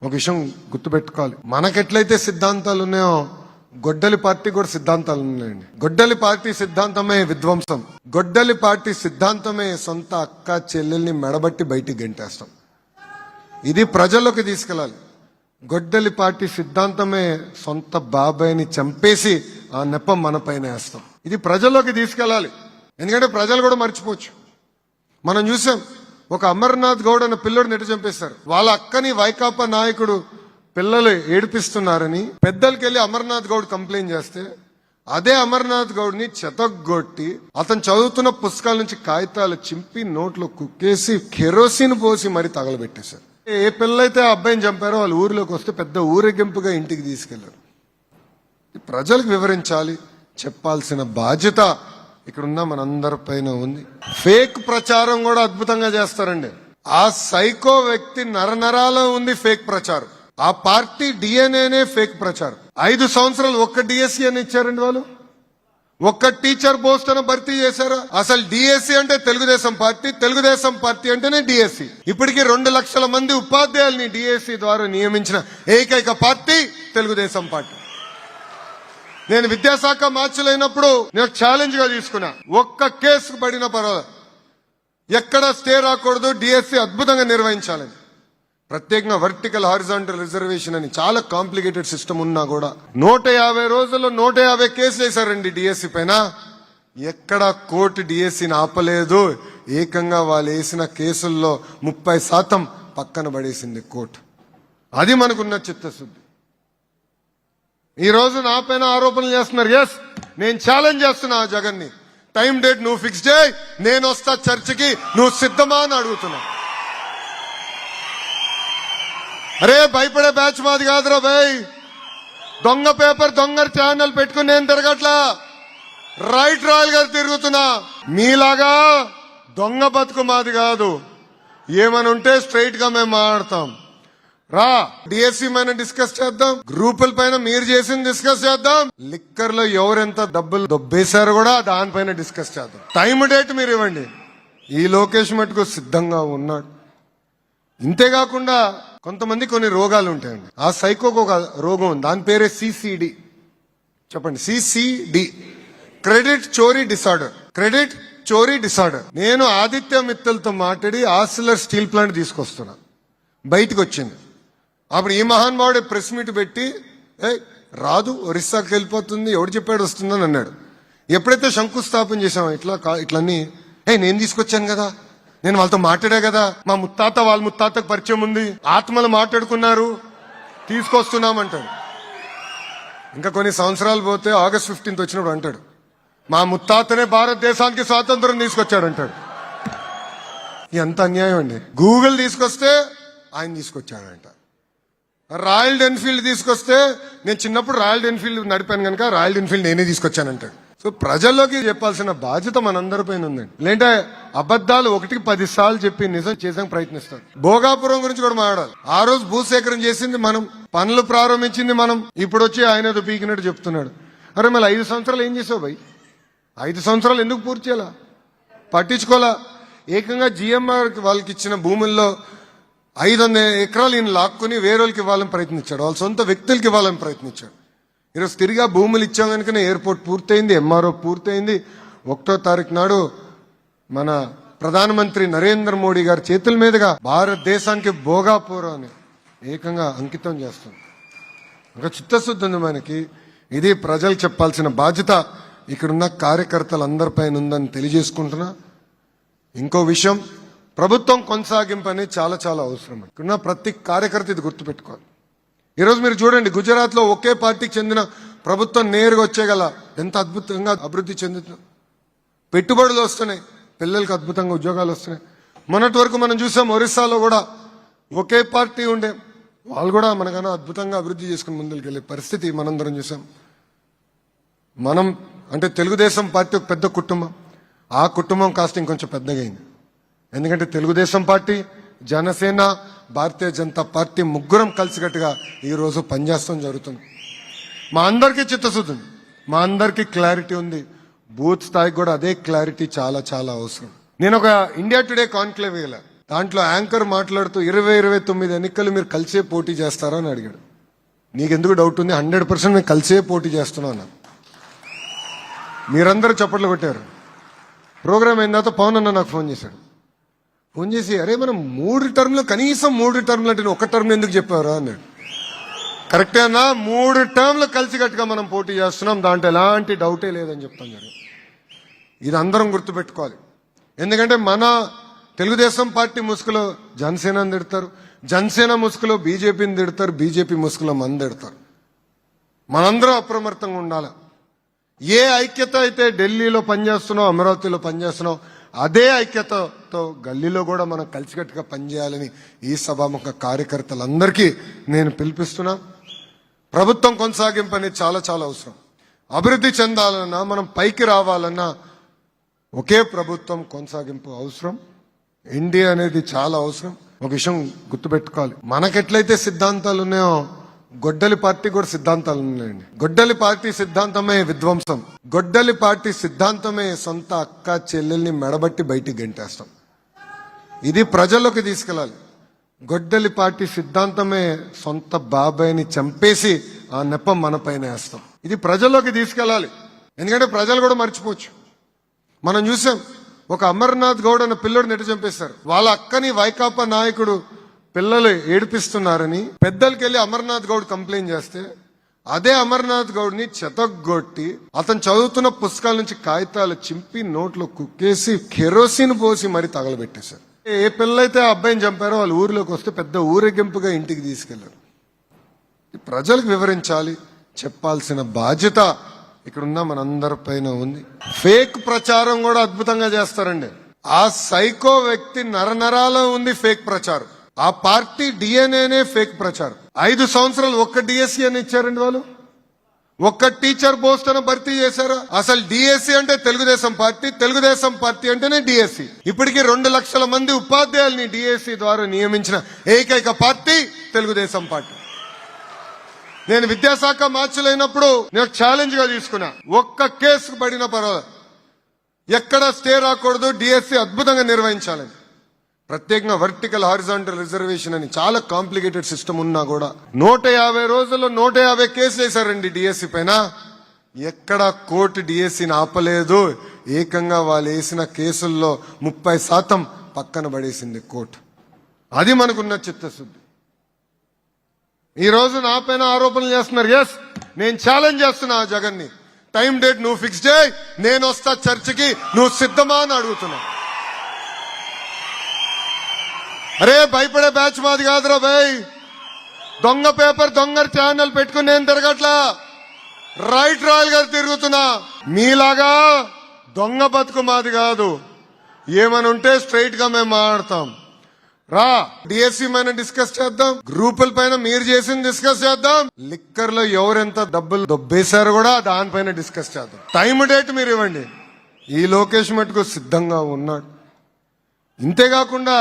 ఒక విషయం గుర్తుపెట్టుకోవాలి, మనకెట్లయితే సిద్ధాంతాలు ఉన్నాయో గొడ్డలి పార్టీ కూడా సిద్ధాంతాలు ఉన్నాయండి. గొడ్డలి పార్టీ సిద్ధాంతమే విధ్వంసం. గొడ్డలి పార్టీ సిద్ధాంతమే సొంత అక్క చెల్లెల్ని మెడబట్టి బయటికి గెంటేస్తాం. ఇది ప్రజల్లోకి తీసుకెళ్ళాలి. గొడ్డలి పార్టీ సిద్ధాంతమే సొంత బాబాయిని చంపేసి ఆ నెపం మన పైన వేస్తాం. ఇది ప్రజల్లోకి తీసుకెళ్ళాలి. ఎందుకంటే ప్రజలు కూడా మర్చిపోవచ్చు. మనం చూసాం, ఒక అమర్నాథ్ గౌడ్ అన్న పిల్లడు నెట్టు చంపేశారు. వాళ్ళ అక్కని వైకాపా నాయకుడు పిల్లలు ఏడిపిస్తున్నారని పెద్దలకెళ్ళి అమర్నాథ్ గౌడ్ కంప్లైంట్ చేస్తే అదే అమర్నాథ్ గౌడ్ ని చెతగొట్టి అతను చదువుతున్న పుస్తకాల నుంచి కాగితాలు చింపి నోట్లో కుక్కేసి కెరోసిన్ పోసి మరి తగలబెట్టేశారు. ఏ పిల్లలైతే ఆ అబ్బాయిని చంపారో వాళ్ళు ఊరిలోకి వస్తే పెద్ద ఊరేగింపుగా ఇంటికి తీసుకెళ్లారు. ప్రజలకు వివరించాలి, చెప్పాల్సిన బాధ్యత ఇక్కడున్న మనందరి పైన ఉంది. ఫేక్ ప్రచారం కూడా అద్భుతంగా చేస్తారండి. ఆ సైకో వ్యక్తి నరనరాలో ఉంది ఫేక్ ప్రచారం. ఆ పార్టీ డిఎన్ఏనే ఫేక్ ప్రచారం. 5 సంవత్సరాలు ఒక్క డిఎస్సీ అని ఇచ్చారండి వాళ్ళు. ఒక్క టీచర్ పోస్ట్ అని భర్తీ చేశారు. అసలు డిఎస్సీ అంటే తెలుగుదేశం పార్టీ, తెలుగుదేశం పార్టీ అంటేనే డిఎస్సీ. ఇప్పటికీ 2 లక్షల మంది ఉపాధ్యాయుల్ని డిఎస్సీ ద్వారా నియమించిన ఏకైక పార్టీ తెలుగుదేశం పార్టీ. నేను విద్యాశాఖ మార్చులైనప్పుడు నేను ఛాలెంజ్ గా తీసుకున్నా, ఒక్క కేసు పడిన పర్వాలేదు, ఎక్కడ స్టే రాకూడదు, డిఎస్సీ అద్భుతంగా నిర్వహించాలని. ప్రత్యేకంగా వర్టికల్ హారిజాంటల్ రిజర్వేషన్ అని చాలా కాంప్లికేటెడ్ సిస్టమ్ ఉన్నా కూడా 150 రోజుల్లో 150 కేసులు వేశారండి డిఎస్సీ పైన. ఎక్కడ కోర్టు డిఎస్సీని ఆపలేదు. ఏకంగా వాళ్ళు వేసిన కేసుల్లో 30% పక్కన పడేసింది కోర్టు. అది మనకున్న చిత్తశుద్ధి. ఈ రోజు నా పైన ఆరోపణలు చేస్తున్నారు. ఎస్, నేను ఛాలెంజ్ చేస్తున్నా జగన్ ని. టైం డేట్ నువ్వు ఫిక్స్ చేయి, నేను వస్తా చర్చకి, నువ్వు సిద్ధమా అని అడుగుతున్నా. అరే భయపడే బ్యాచ్ మాది కాదురా భయ్. దొంగ పేపర్ దొంగ ఛానల్ పెట్టుకుని నేను తిరగట్లా, రైట్ రాయల్ గారు తిరుగుతున్నా. మీలాగా దొంగ బతుకు మాది కాదు. ఏమని ఉంటే స్ట్రైట్ గా మేము మాట్లాడతాం. రా, డిఎస్సీ పైన డిస్కస్ చేద్దాం, గ్రూపుల పైన మీరు చేసింది డిస్కస్ చేద్దాం, లిక్కర్ లో ఎవరెంత డబ్బులు దొబ్బేశారో కూడా దానిపైన డిస్కస్ చేద్దాం. టైం డేట్ మీరు ఇవ్వండి. ఈ లోకేష్ మటుకు సిద్ధంగా ఉన్నాడు. ఇంతేకాకుండా కొంతమంది కొన్ని రోగాలు ఉంటాయండి. ఆ సైకోకు ఒక రోగం ఉంది, దాని పేరే సిసిడి. చెప్పండి, సిసిడి, క్రెడిట్ చోరీ డిసార్డర్. క్రెడిట్ చోరీ డిసార్డర్. నేను ఆదిత్య మిత్తల్తో మాట్లాడి ఆర్సిలర్ స్టీల్ ప్లాంట్ తీసుకొస్తున్నా, బయటకు వచ్చింది. అప్పుడు ఈ మహానుభావుడు ప్రెస్ మీట్ పెట్టి రాదు, ఒరిస్సాకి వెళ్ళిపోతుంది, ఎవడు చెప్పాడు వస్తుందని అన్నాడు. ఎప్పుడైతే శంకుస్థాపన చేశామో ఇట్లన్నీ నేను తీసుకొచ్చాను కదా, నేను వాళ్ళతో మాట్లాడా కదా, మా ముత్తాత వాళ్ళ ముత్తాతకు పరిచయం ఉంది, ఆత్మలు మాట్లాడుకున్నారు, తీసుకొస్తున్నామంటాడు. ఇంకా కొన్ని సంవత్సరాలు పోతే ఆగస్ట్ 15 వచ్చినప్పుడు అంటాడు, మా ముత్తాతనే భారతదేశానికి స్వాతంత్రం తీసుకొచ్చాడు అంటాడు. ఎంత అన్యాయం అండి. గూగుల్ తీసుకొస్తే ఆయన తీసుకొచ్చాడంట. రాయల్ ఎన్ఫీల్డ్ తీసుకొస్తే నేను చిన్నప్పుడు రాయల్ ఎన్ఫీల్డ్ నడిపాను కనుక రాయల్ ఎన్ఫీల్డ్ నేనే తీసుకొచ్చానంటాడు. సో ప్రజల్లోకి చెప్పాల్సిన బాధ్యత మనందరిపైన ఉందండి. లేదంటే అబద్ధాలు 1కి 10 సార్లు చెప్పి నిజం చేసానికి ప్రయత్నిస్తాడు. భోగాపురం గురించి కూడా మాట్లాడాలి. ఆ రోజు భూసేకరణ చేసింది మనం, పనులు ప్రారంభించింది మనం. ఇప్పుడు వచ్చి ఆయన ఏదో పీకినట్టు చెప్తున్నాడు. అరే మళ్ళీ 5 సంవత్సరాలు ఏం చేసావు భయ్? 5 సంవత్సరాలు ఎందుకు పూర్తి చేయాలా? పట్టించుకోవాలా? ఏకంగా జిఎంఆర్ వాళ్ళకి ఇచ్చిన భూముల్లో 500 ఎకరాలు ఈయన లాక్కుని వేరే వాళ్ళకి ఇవ్వాలని ప్రయత్నించాడు, వాళ్ళ సొంత వ్యక్తులకి ఇవ్వాలని ప్రయత్నించాడు. ఈరోజు తిరిగా భూములు ఇచ్చాం కనుకనే ఎయిర్పోర్ట్ పూర్తయింది, ఎంఆర్ఓ పూర్తయింది. 1వ తారీఖు నాడు మన ప్రధానమంత్రి నరేంద్ర మోడీ గారి చేతుల మీదుగా భారతదేశానికి భోగాపురం అని ఏకంగా అంకితం చేస్తుంది. ఇంకా చిత్తశుద్ధి ఉంది మనకి. ఇది ప్రజలు చెప్పాల్సిన బాధ్యత ఇక్కడున్న కార్యకర్తలందరిపైన ఉందని తెలియజేసుకుంటున్నా. ఇంకో విషయం, ప్రభుత్వం కొనసాగింపు అనేది చాలా చాలా అవసరం. ఇక్కడున్న ప్రతి కార్యకర్త ఇది గుర్తుపెట్టుకోవాలి. ఈరోజు మీరు చూడండి, గుజరాత్ లో ఒకే పార్టీకి చెందిన ప్రభుత్వం నేరుగా వచ్చేగల ఎంత అద్భుతంగా అభివృద్ధి చెందుతుంది. పెట్టుబడులు వస్తున్నాయి, పిల్లలకు అద్భుతంగా ఉద్యోగాలు వస్తున్నాయి. మొన్నటి వరకు మనం చూసాం ఒరిస్సాలో కూడా ఒకే పార్టీ ఉండే, వాళ్ళు కూడా మనకన్నా అద్భుతంగా అభివృద్ధి చేసుకుని ముందుకు వెళ్ళే పరిస్థితి మనందరం చూసాం. మనం అంటే తెలుగుదేశం పార్టీ ఒక పెద్ద కుటుంబం, ఆ కుటుంబం కాస్త ఇంకొంచెం పెద్దగా అయింది. ఎందుకంటే తెలుగుదేశం పార్టీ, జనసేన, భారతీయ జనతా పార్టీ ముగ్గురం కలిసికట్టుగా ఈ రోజు పనిచేస్తాం జరుగుతుంది. మా అందరికీ చిత్తశుద్ధి ఉంది, మా అందరికీ క్లారిటీ ఉంది. బూత్ స్థాయికి కూడా అదే క్లారిటీ చాలా చాలా అవసరం. నేను ఒక ఇండియా టుడే కాన్క్లేవ్ వెళ్ళా. దాంట్లో యాంకర్ మాట్లాడుతూ 29 ఎన్నికలు మీరు కలిసే పోటీ చేస్తారా అని అడిగాడు. నీకెందుకు డౌట్ ఉంది? 100% మేము కలిసే పోటీ చేస్తున్నాం అన్నా. మీరందరూ చప్పట్లు కొట్టారు. ప్రోగ్రామ్ అయిన తర్వాత పవన్ అన్న నాకు ఫోన్ చేశాడు. ఫోన్ చేసి, అరే మనం 3 టర్మ్లు, కనీసం 3 టర్మ్లు అంటే ఒక టర్మ్ ఎందుకు చెప్పారా అన్నాడు. కరెక్టే అన్నా, 3 టర్మ్లు కలిసికట్టుగా మనం పోటీ చేస్తున్నాం, దాంట్లో ఎలాంటి డౌటే లేదని చెప్తాం జరిగింది. ఇది అందరం గుర్తుపెట్టుకోవాలి. ఎందుకంటే మన తెలుగుదేశం పార్టీ ముసుగులో జనసేనని తిడతారు, జనసేన ముసుగులో బీజేపీని తిడతారు, బీజేపీ ముసుగులో మన తిడతారు. మనందరం అప్రమత్తంగా ఉండాలి. ఏ ఐక్యత అయితే ఢిల్లీలో పనిచేస్తున్నాం, అమరావతిలో పనిచేస్తున్నాం, అదే ఐక్యతతో గల్లీలో కూడా మనం కలిసికట్టుగా పనిచేయాలని ఈ సభాముఖ కార్యకర్తలందరికీ నేను పిలిపిస్తున్నా. ప్రభుత్వం కొనసాగింపు అనేది చాలా చాలా అవసరం. అభివృద్ధి చెందాలన్నా, మనం పైకి రావాలన్నా ఒకే ప్రభుత్వం కొనసాగింపు అవసరం. ఎన్డీఏ అనేది చాలా అవసరం. ఒక విషయం గుర్తుపెట్టుకోవాలి, మనకెట్లయితే సిద్ధాంతాలు ఉన్నాయో గొడ్డలి పార్టీ కూడా సిద్ధాంతాలు ఉన్నాయండి. గొడ్డలి పార్టీ సిద్ధాంతమే విధ్వంసం, గొడ్డలి పార్టీ సిద్ధాంతమే సొంత అక్క చెల్లెల్ని మెడబట్టి బయటికి గెంటేస్తాం. ఇది ప్రజల్లోకి తీసుకెళ్ళాలి. గొడ్డలి పార్టీ సిద్ధాంతమే సొంత బాబాయిని చంపేసి ఆ నెపం మన పైన వేస్తాం. ఇది ప్రజల్లోకి తీసుకెళ్ళాలి. ఎందుకంటే ప్రజలు కూడా మర్చిపోవచ్చు. మనం చూసాం, ఒక అమర్నాథ్ గౌడ్ అన్న పిల్లడిని ఎటు చంపేశారు. వాళ్ళ అక్కని వైకాపా నాయకుడు పిల్లలు ఏడిపిస్తున్నారని పెద్దలకెళ్ళి అమర్నాథ్ గౌడ్ కంప్లైంట్ చేస్తే, అదే అమర్నాథ్ గౌడ్ ని చెతగొట్టి అతను చదువుతున్న పుస్తకాల నుంచి కాగితాలు చింపి నోట్లో కుక్కేసి కెరోసిన్ పోసి మరీ తగలబెట్టేశారు. ఏ పిల్లలైతే ఆ అబ్బాయిని చంపారో వాళ్ళు ఊరిలోకి వస్తే పెద్ద ఊరేగింపుగా ఇంటికి తీసుకెళ్లారు. ప్రజలకు వివరించాలి, చెప్పాల్సిన బాధ్యత ఇక్కడున్న మనందరి పైన ఉంది. ఫేక్ ప్రచారం కూడా అద్భుతంగా చేస్తారండి. ఆ సైకో వ్యక్తి నరనరాలో ఉంది ఫేక్ ప్రచారం. ఆ పార్టీ డిఎన్ఏనే ఫేక్ ప్రచారం. 5 సంవత్సరాలు ఒక్క డిఎస్సీ అని ఇచ్చారండి వాళ్ళు. ఒక్క టీచర్ పోస్ట్ అని భర్తీ చేశారా? అసలు డిఎస్సీ అంటే తెలుగుదేశం పార్టీ, తెలుగుదేశం పార్టీ అంటేనే డిఎస్సీ. ఇప్పటికీ 2 లక్షల మంది ఉపాధ్యాయుల్ని డిఎస్సీ ద్వారా నియమించిన ఏకైక పార్టీ తెలుగుదేశం పార్టీ. నేను విద్యాశాఖ మార్చలేనప్పుడు నేను ఛాలెంజ్ గా తీసుకున్నా, ఒక్క కేసుకు పడిన పర్వాలేదు, ఎక్కడ స్టే రాకూడదు, డిఎస్సీ అద్భుతంగా నిర్వహించాలని. ప్రత్యేకంగా వర్టికల్ హారిజాంటల్ రిజర్వేషన్ అని చాలా కాంప్లికేటెడ్ సిస్టమ్ ఉన్నా కూడా 150 రోజుల్లో 150 కేసులు వేశారండి డిఎస్సీ పైన. ఎక్కడ కోర్టు డిఎస్సీని ఆపలేదు. ఏకంగా వాళ్ళు వేసిన కేసుల్లో 30% పక్కన పడేసింది కోర్టు. అది మనకున్న చిత్తశుద్ధి. ఈ రోజు నా పైన ఆరోపణలు చేస్తున్నారు. ఎస్, నేను ఛాలెంజ్ చేస్తున్నా జగన్ ని. టైం డేట్ నువ్వు ఫిక్స్ చేయి, నేను వస్తా చర్చకి, నువ్వు సిద్ధమా అని అడుగుతున్నా. అరే భయపడే బ్యాచ్ మాది కాదురా భయ్. దొంగ పేపర్ దొంగ ఛానల్ పెట్టుకుని నేను తిరగట్లా, రైట్ రాయల్ గారు తిరుగుతున్నా. మీలాగా దొంగ బతుకు మాది కాదు. ఏమని ఉంటే స్ట్రైట్ గా మేము మాట్లాడతాం. రా, డిఎస్సీ పైన డిస్కస్ చేద్దాం, గ్రూపుల పైన మీరు చేసింది డిస్కస్ చేద్దాం, లిక్కర్ లో ఎవరెంత డబ్బులు దొబ్బేశారో కూడా దానిపైన డిస్కస్ చేద్దాం. టైం డేట్ మీరు ఇవ్వండి. ఈ లోకేష్ మటుకు సిద్ధంగా ఉన్నాడు. ఇంతేకాకుండా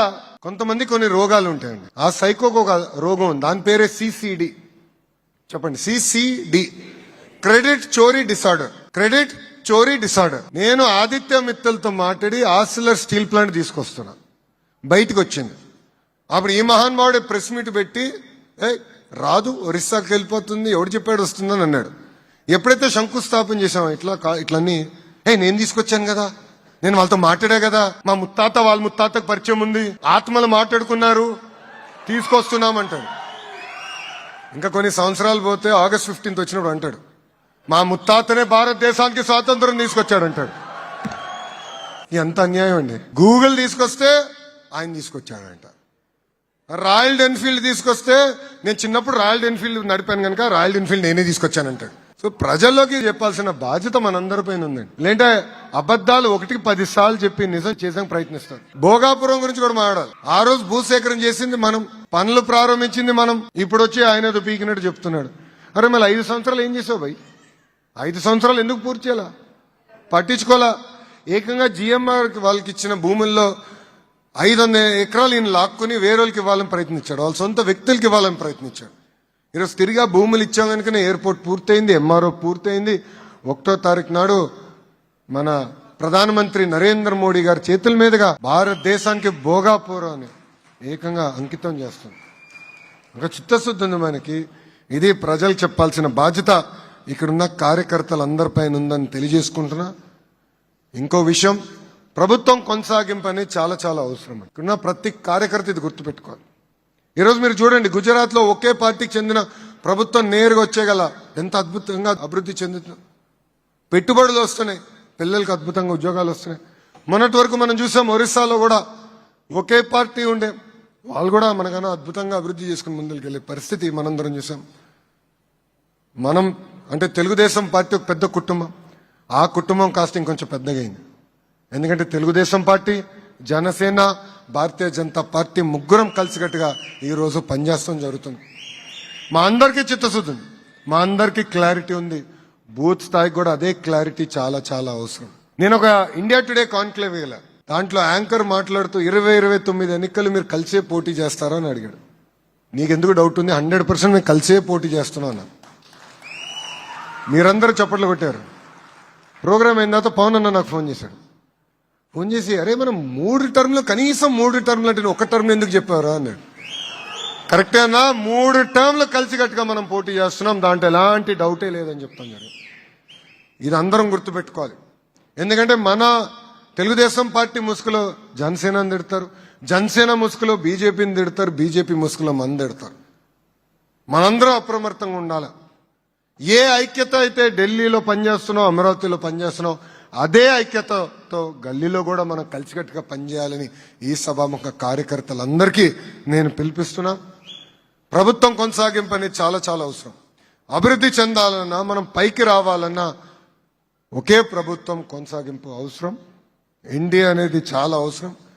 కొంతమంది కొన్ని రోగాలు ఉంటాయండి. ఆ సైకోకు ఒక రోగం ఉంది, దాని పేరే సిసిడి. చెప్పండి, సిసిడి, క్రెడిట్ చోరీ డిసార్డర్. క్రెడిట్ చోరీ డిసార్డర్. నేను ఆదిత్య మిత్తల్తో మాట్లాడి ఆసిలర్ స్టీల్ ప్లాంట్ తీసుకొస్తున్నా, బయటకు వచ్చింది. అప్పుడు ఈ మహానుభావుడే ప్రెస్ మీట్ పెట్టి, రాదు, ఒరిస్సాకి వెళ్ళిపోతుంది, ఎవడు చెప్పాడు వస్తుందని అన్నాడు. ఎప్పుడైతే శంకుస్థాపన చేశామో ఇట్లన్నీ నేను తీసుకొచ్చాను కదా, నేను వాళ్ళతో మాట్లాడా కదా, మా ముత్తాత వాళ్ళ ముత్తాతకు పరిచయం ఉంది, ఆత్మలు మాట్లాడుకున్నారు, తీసుకొస్తున్నామంటాడు. ఇంకా కొన్ని సంవత్సరాలు పోతే ఆగస్ట్ 15 వచ్చినప్పుడు అంటాడు, మా ముత్తాతనే భారతదేశానికి స్వాతంత్రం తీసుకొచ్చాడంటాడు. ఎంత అన్యాయం అండి. గూగుల్ తీసుకొస్తే ఆయన తీసుకొచ్చాడంట. రాయల్ ఎన్ఫీల్డ్ తీసుకొస్తే నేను చిన్నప్పుడు రాయల్ ఎన్ఫీల్డ్ నడిపాను కనుక రాయల్ ఎన్ఫీల్డ్ నేనే తీసుకొచ్చానంటాడు. సో ప్రజల్లోకి చెప్పాల్సిన బాధ్యత మనందరిపైన ఉందండి. లేదంటే అబద్ధాలు 1కి 10 సార్లు చెప్పి నిజం చేసానికి ప్రయత్నిస్తారు. భోగాపురం గురించి కూడా మాట్లాడాలి. ఆ రోజు భూసేకరణ చేసింది మనం, పనులు ప్రారంభించింది మనం. ఇప్పుడు వచ్చి ఆయన ఏదో పీకినట్టు చెప్తున్నాడు. అరే మళ్ళీ 5 సంవత్సరాలు ఏం చేసావు భయ్? 5 సంవత్సరాలు ఎందుకు పూర్తి చేయాలా? పట్టించుకోవాలా? ఏకంగా జిఎంఆర్ వాళ్ళకి ఇచ్చిన భూముల్లో 500 ఎకరాలు ఈయన లాక్కుని వేరేళ్ళకి ఇవ్వాలని ప్రయత్నించాడు, వాళ్ళ సొంత వ్యక్తులకి ఇవ్వాలని ప్రయత్నించాడు. ఈరోజు తిరిగా భూములు ఇచ్చాం కనుకనే ఎయిర్పోర్ట్ పూర్తయింది, ఎంఆర్ఓ పూర్తయింది. 1వ తారీఖు నాడు మన ప్రధానమంత్రి నరేంద్ర మోడీ గారి చేతుల మీదుగా భారతదేశానికి భోగాపురం అని ఏకంగా అంకితం చేస్తుంది. ఒక చిత్తశుద్ధి ఉంది మనకి. ఇది ప్రజలు చెప్పాల్సిన బాధ్యత ఇక్కడున్న కార్యకర్తలందరిపైన ఉందని తెలియజేసుకుంటున్నా. ఇంకో విషయం, ప్రభుత్వం కొనసాగింపు అనేది చాలా చాలా అవసరం. ఇక్కడున్న ప్రతి కార్యకర్త ఇది గుర్తుపెట్టుకోవాలి. ఈరోజు మీరు చూడండి, గుజరాత్లో ఒకే పార్టీకి చెందిన ప్రభుత్వం నేరుగా వచ్చేగల ఎంత అద్భుతంగా అభివృద్ధి చెందుతుంది. పెట్టుబడులు వస్తున్నాయి, పిల్లలకు అద్భుతంగా ఉద్యోగాలు వస్తున్నాయి. మొన్నటి వరకు మనం చూసాం ఒరిస్సాలో కూడా ఒకే పార్టీ ఉండే, వాళ్ళు కూడా మనకన్నా అద్భుతంగా అభివృద్ధి చేసుకుని ముందుకు వెళ్ళే పరిస్థితి మనందరం చూసాం. మనం అంటే తెలుగుదేశం పార్టీ ఒక పెద్ద కుటుంబం, ఆ కుటుంబం కాస్త ఇంకొంచెం పెద్దగా అయింది. ఎందుకంటే తెలుగుదేశం పార్టీ, జనసేన, భారతీయ జనతా పార్టీ ముగ్గురం కలిసికట్టుగా ఈరోజు పనిచేస్తాం జరుగుతుంది. మా అందరికీ చిత్తశుద్ధి ఉంది, మా అందరికీ క్లారిటీ ఉంది. బూత్ స్థాయికి కూడా అదే క్లారిటీ చాలా చాలా అవసరం. నేను ఒక ఇండియా టుడే కాన్క్లేవ్ వెళ్ళా, దాంట్లో యాంకర్ మాట్లాడుతూ 2029 ఎన్నికలు మీరు కలిసే పోటీ చేస్తారా అని అడిగాడు. నీకెందుకు డౌట్ ఉంది? 100% మేము కలిసే పోటీ చేస్తున్నాం అన్న. మీరందరూ చప్పట్లు కొట్టారు. ప్రోగ్రామ్ అయిన తర్వాత పవన్ అన్న నాకు ఫోన్ చేశాడు. ఫోన్ చేసి, అరే మనం 3 టర్మ్లు, కనీసం 3 టర్మ్లు అంటే 1 టర్మ్ ఎందుకు చెప్పారా అన్నాడు. కరెక్టే అన్నా, 3 టర్మ్లు కలిసికట్టుగా మనం పోటీ చేస్తున్నాం, దాంట్లో ఎలాంటి డౌటే లేదని చెప్తాం జరిగింది. ఇది అందరం గుర్తుపెట్టుకోవాలి. ఎందుకంటే మన తెలుగుదేశం పార్టీ ముసుగులో జనసేనని తిడతారు, జనసేన ముసుగులో బీజేపీని తిడతారు, బీజేపీ ముసుగులో మన తిడతారు. మనందరం అప్రమత్తంగా ఉండాలి. ఏ ఐక్యత అయితే ఢిల్లీలో పనిచేస్తున్నాం, అమరావతిలో పనిచేస్తున్నాం, అదే ఐక్యతతో గల్లీలో కూడా మనం కలిసికట్టుగా పనిచేయాలని ఈ సభాముఖ కార్యకర్తలందరికీ నేను పిలిపిస్తున్నా. ప్రభుత్వం కొనసాగింపు అనేది చాలా చాలా అవసరం. అభివృద్ధి చెందాలన్నా, మనం పైకి రావాలన్నా ఒకే ప్రభుత్వం కొనసాగింపు అవసరం. ఎన్డీఏ అనేది చాలా అవసరం.